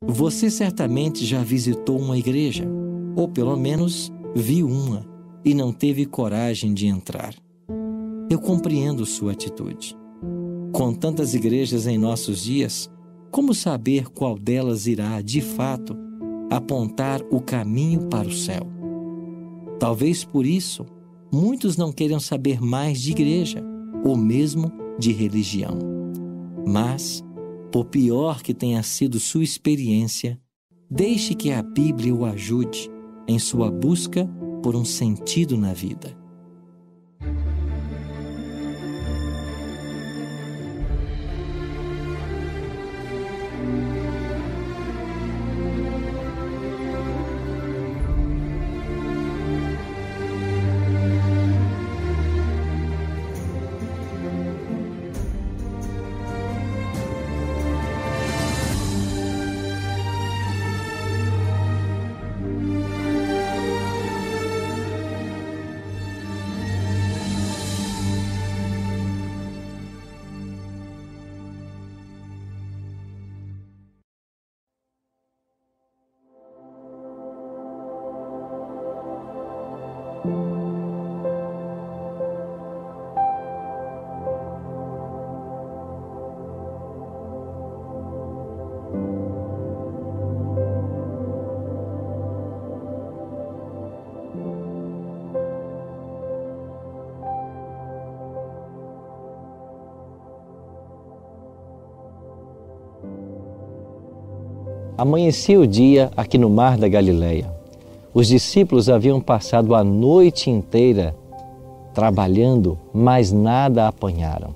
Você certamente já visitou uma igreja, ou pelo menos viu uma, e não teve coragem de entrar. Eu compreendo sua atitude. Com tantas igrejas em nossos dias, como saber qual delas irá, de fato, apontar o caminho para o céu? Talvez por isso, muitos não queiram saber mais de igreja, ou mesmo de religião. Mas, por pior que tenha sido sua experiência, deixe que a Bíblia o ajude em sua busca por um sentido na vida. Amanhecia o dia aqui no Mar da Galileia. Os discípulos haviam passado a noite inteira trabalhando, mas nada apanharam.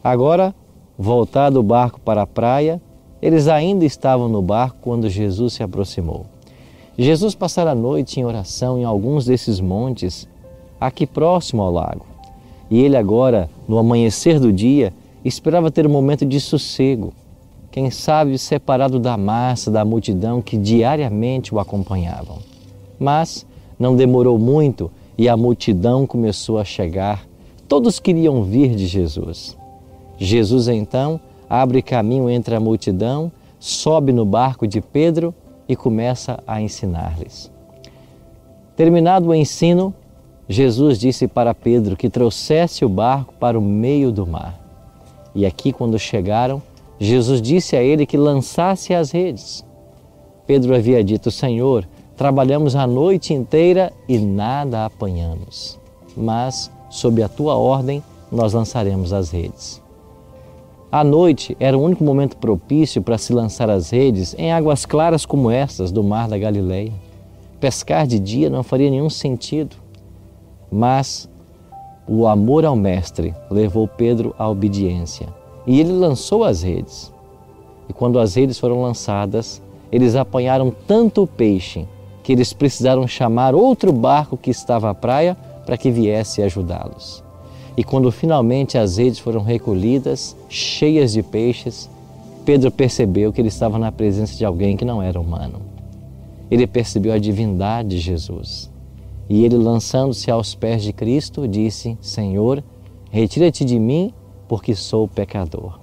Agora, voltado o barco para a praia, eles ainda estavam no barco quando Jesus se aproximou. Jesus passara a noite em oração em alguns desses montes, aqui próximo ao lago. E ele agora, no amanhecer do dia, esperava ter um momento de sossego, quem sabe separado da massa, da multidão que diariamente o acompanhavam. Mas não demorou muito e a multidão começou a chegar. Todos queriam vir de Jesus. Jesus então abre caminho entre a multidão, sobe no barco de Pedro e começa a ensinar-lhes. Terminado o ensino, Jesus disse para Pedro que trouxesse o barco para o meio do mar. E aqui, quando chegaram, Jesus disse a ele que lançasse as redes. Pedro havia dito: Senhor, trabalhamos a noite inteira e nada apanhamos, mas, sob a tua ordem, nós lançaremos as redes. A noite era o único momento propício para se lançar as redes em águas claras como estas do Mar da Galileia. Pescar de dia não faria nenhum sentido, mas o amor ao Mestre levou Pedro à obediência. E ele lançou as redes. E quando as redes foram lançadas, eles apanharam tanto peixe que eles precisaram chamar outro barco que estava à praia para que viesse ajudá-los. E quando finalmente as redes foram recolhidas, cheias de peixes, Pedro percebeu que ele estava na presença de alguém que não era humano. Ele percebeu a divindade de Jesus. E ele, lançando-se aos pés de Cristo, disse: Senhor, retira-te de mim, porque sou pecador.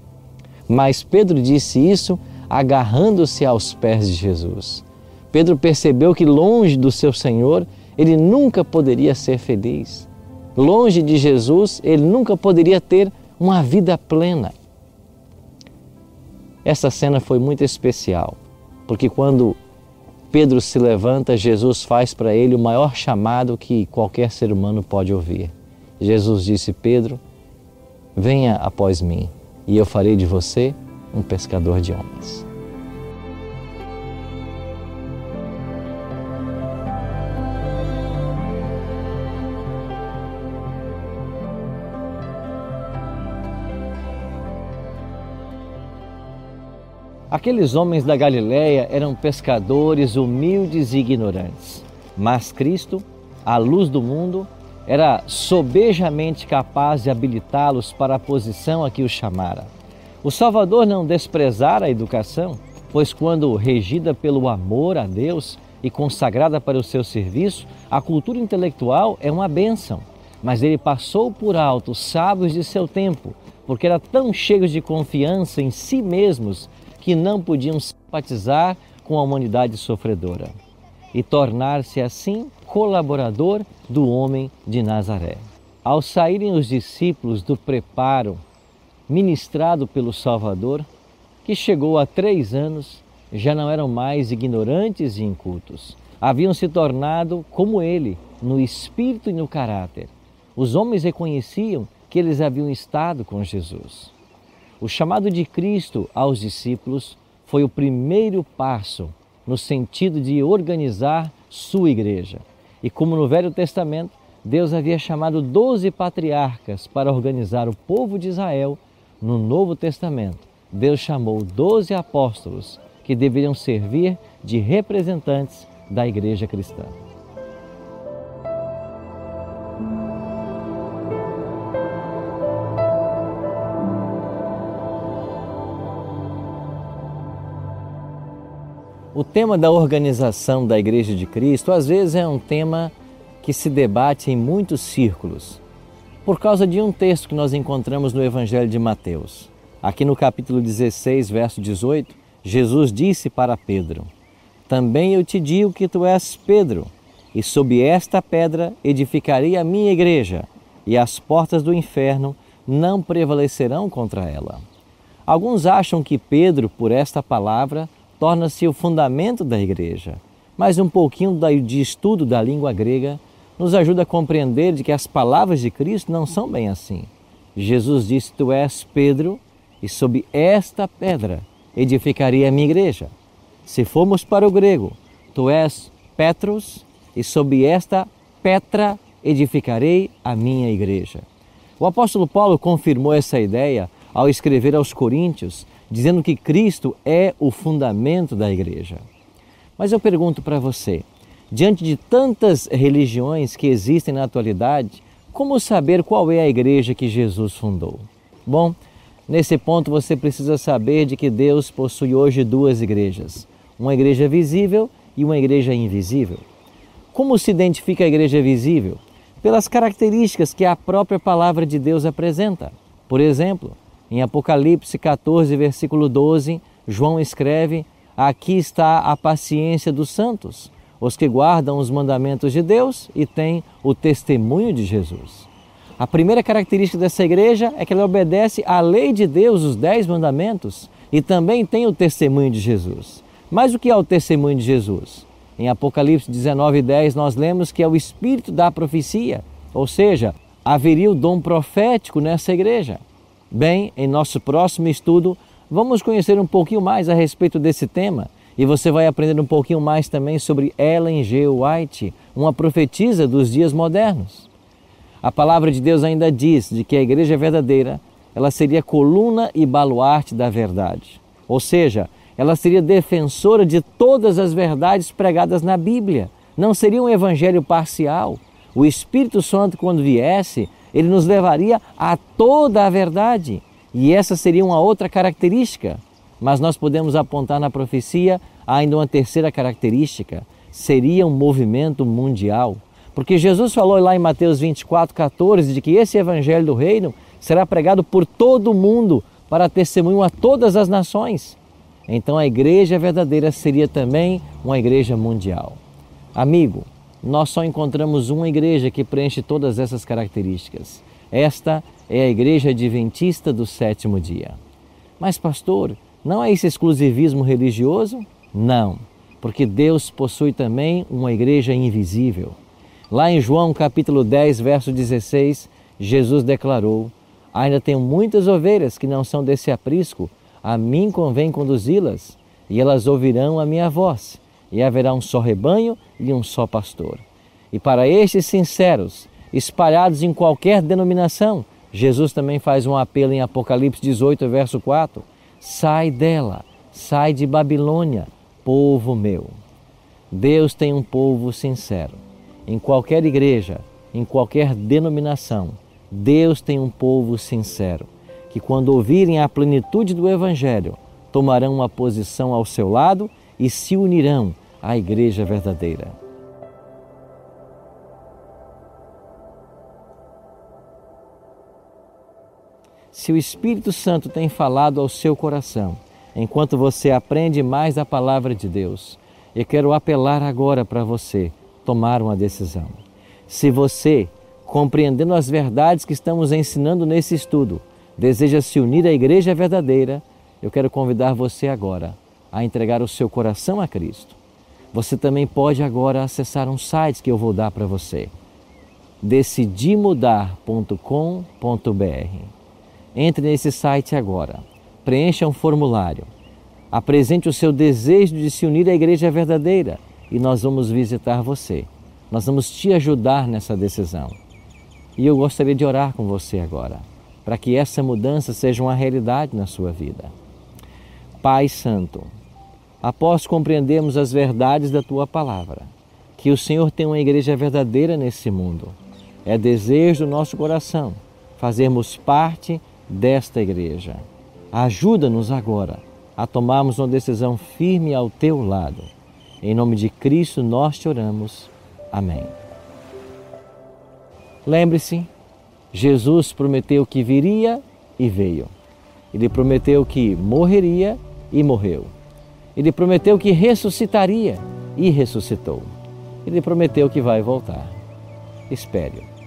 Mas Pedro disse isso agarrando-se aos pés de Jesus. Pedro percebeu que longe do seu Senhor, ele nunca poderia ser feliz. Longe de Jesus, ele nunca poderia ter uma vida plena. Essa cena foi muito especial, porque quando Pedro se levanta, Jesus faz para ele o maior chamado que qualquer ser humano pode ouvir. Jesus disse: Pedro, venha após mim, e eu farei de você um pescador de homens. Aqueles homens da Galileia eram pescadores humildes e ignorantes, mas Cristo, a luz do mundo, era sobejamente capaz de habilitá-los para a posição a que os chamara. O Salvador não desprezara a educação, pois quando regida pelo amor a Deus e consagrada para o seu serviço, a cultura intelectual é uma bênção. Mas ele passou por alto os sábios de seu tempo, porque eram tão cheios de confiança em si mesmos que não podiam simpatizar com a humanidade sofredora e tornar-se assim colaborador do homem de Nazaré. Ao saírem os discípulos do preparo ministrado pelo Salvador, que chegou há 3 anos, já não eram mais ignorantes e incultos. Haviam se tornado como ele, no espírito e no caráter. Os homens reconheciam que eles haviam estado com Jesus. O chamado de Cristo aos discípulos foi o primeiro passo no sentido de organizar sua igreja. E como no Velho Testamento, Deus havia chamado 12 patriarcas para organizar o povo de Israel, no Novo Testamento, Deus chamou 12 apóstolos que deveriam servir de representantes da igreja cristã. O tema da organização da Igreja de Cristo, às vezes, é um tema que se debate em muitos círculos, por causa de um texto que nós encontramos no Evangelho de Mateus. Aqui no capítulo 16, verso 18, Jesus disse para Pedro: também eu te digo que tu és Pedro, e sob esta pedra edificarei a minha igreja, e as portas do inferno não prevalecerão contra ela. Alguns acham que Pedro, por esta palavra, torna-se o fundamento da igreja, mas um pouquinho de estudo da língua grega nos ajuda a compreender de que as palavras de Cristo não são bem assim. Jesus disse: tu és Pedro, e sob esta pedra edificarei a minha igreja. Se formos para o grego, tu és Petros, e sob esta Petra edificarei a minha igreja. O apóstolo Paulo confirmou essa ideia ao escrever aos Coríntios, dizendo que Cristo é o fundamento da igreja. Mas eu pergunto para você, diante de tantas religiões que existem na atualidade, como saber qual é a igreja que Jesus fundou? Bom, nesse ponto você precisa saber de que Deus possui hoje 2 igrejas, uma igreja visível e uma igreja invisível. Como se identifica a igreja visível? Pelas características que a própria palavra de Deus apresenta. Por exemplo, em Apocalipse 14, versículo 12, João escreve: aqui está a paciência dos santos, os que guardam os mandamentos de Deus e têm o testemunho de Jesus. A primeira característica dessa igreja é que ela obedece à lei de Deus, os 10 mandamentos, e também tem o testemunho de Jesus. Mas o que é o testemunho de Jesus? Em Apocalipse 19:10 nós lemos que é o espírito da profecia, ou seja, haveria o dom profético nessa igreja. Bem, em nosso próximo estudo, vamos conhecer um pouquinho mais a respeito desse tema e você vai aprender um pouquinho mais também sobre Ellen G. White, uma profetisa dos dias modernos. A palavra de Deus ainda diz de que a igreja verdadeira, ela seria coluna e baluarte da verdade. Ou seja, ela seria defensora de todas as verdades pregadas na Bíblia. Não seria um evangelho parcial. O Espírito Santo, quando viesse, ele nos levaria a toda a verdade. E essa seria uma outra característica. Mas nós podemos apontar na profecia ainda uma terceira característica. Seria um movimento mundial. Porque Jesus falou lá em Mateus 24:14 de que esse evangelho do reino será pregado por todo o mundo para testemunho a todas as nações. Então a igreja verdadeira seria também uma igreja mundial. Amigo, nós só encontramos uma igreja que preenche todas essas características. Esta é a Igreja Adventista do Sétimo Dia. Mas pastor, não é esse exclusivismo religioso? Não, porque Deus possui também uma igreja invisível. Lá em João capítulo 10, verso 16, Jesus declarou: ainda tenho muitas ovelhas que não são desse aprisco, a mim convém conduzi-las, e elas ouvirão a minha voz, e haverá um só rebanho e um só pastor. E para estes sinceros, espalhados em qualquer denominação, Jesus também faz um apelo em Apocalipse 18, verso 4. Sai dela, sai de Babilônia, povo meu. Deus tem um povo sincero. Em qualquer igreja, em qualquer denominação, Deus tem um povo sincero, que quando ouvirem a plenitude do Evangelho, tomarão uma posição ao seu lado e se unirão à igreja verdadeira. Se o Espírito Santo tem falado ao seu coração enquanto você aprende mais da palavra de Deus, eu quero apelar agora para você tomar uma decisão. Se você, compreendendo as verdades que estamos ensinando nesse estudo, deseja se unir à Igreja Verdadeira, eu quero convidar você agora a entregar o seu coração a Cristo. Você também pode agora acessar um site que eu vou dar para você, decidimudar.com.br. Entre nesse site agora, preencha um formulário, apresente o seu desejo de se unir à Igreja Verdadeira e nós vamos visitar você. Nós vamos te ajudar nessa decisão. E eu gostaria de orar com você agora, para que essa mudança seja uma realidade na sua vida. Pai Santo, após compreendermos as verdades da Tua Palavra, que o Senhor tem uma igreja verdadeira nesse mundo, é desejo do nosso coração fazermos parte desta igreja. Ajuda-nos agora a tomarmos uma decisão firme ao Teu lado. Em nome de Cristo nós te oramos. Amém. Lembre-se, Jesus prometeu que viria e veio. Ele prometeu que morreria e morreu. Ele prometeu que ressuscitaria e ressuscitou. Ele prometeu que vai voltar. Espere-o.